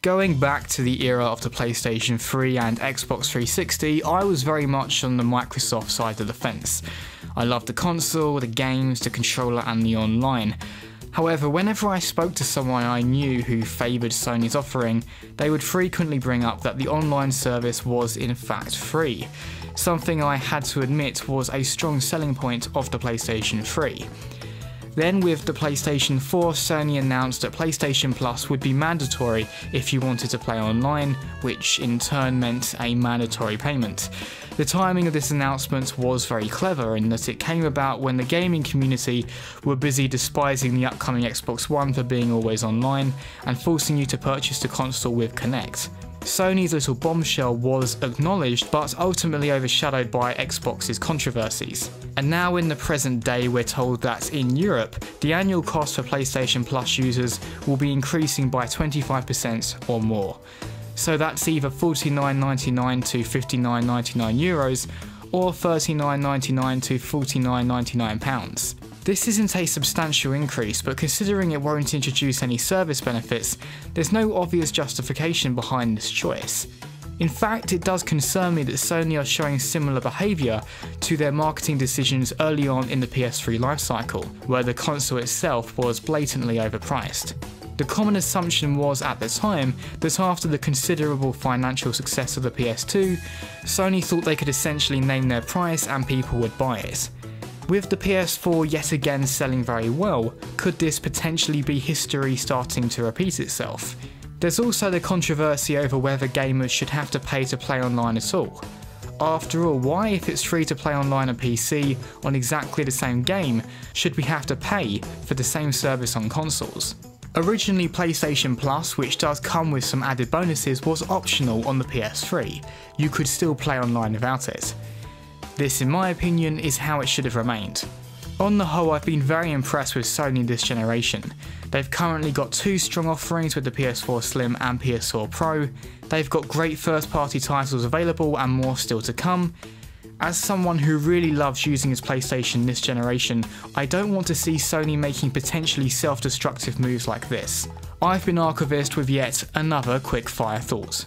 Going back to the era of the PlayStation 3 and Xbox 360, I was very much on the Microsoft side of the fence. I loved the console, the games, the controller and the online. However, whenever I spoke to someone I knew who favoured Sony's offering, they would frequently bring up that the online service was in fact free, something I had to admit was a strong selling point of the PlayStation 3. Then with the PlayStation 4, Sony announced that PlayStation Plus would be mandatory if you wanted to play online, which in turn meant a mandatory payment. The timing of this announcement was very clever in that it came about when the gaming community were busy despising the upcoming Xbox One for being always online and forcing you to purchase the console with Kinect. Sony's little bombshell was acknowledged but ultimately overshadowed by Xbox's controversies. And now in the present day we're told that in Europe, the annual cost for PlayStation Plus users will be increasing by 25% or more. So that's either €49.99 to €59.99 or €39.99 to £49.99. This isn't a substantial increase, but considering it won't introduce any service benefits, there's no obvious justification behind this choice. In fact, it does concern me that Sony are showing similar behaviour to their marketing decisions early on in the PS3 lifecycle, where the console itself was blatantly overpriced. The common assumption was at the time that after the considerable financial success of the PS2, Sony thought they could essentially name their price and people would buy it. With the PS4 yet again selling very well, could this potentially be history starting to repeat itself? There's also the controversy over whether gamers should have to pay to play online at all. After all, why, if it's free to play online on PC on exactly the same game, should we have to pay for the same service on consoles? Originally, PlayStation Plus, which does come with some added bonuses, was optional on the PS3. You could still play online without it. This, in my opinion, is how it should have remained. On the whole, I've been very impressed with Sony this generation. They've currently got two strong offerings with the PS4 Slim and PS4 Pro. They've got great first-party titles available and more still to come. As someone who really loves using his PlayStation this generation, I don't want to see Sony making potentially self-destructive moves like this. I've been Archivist with yet another quick-fire thought.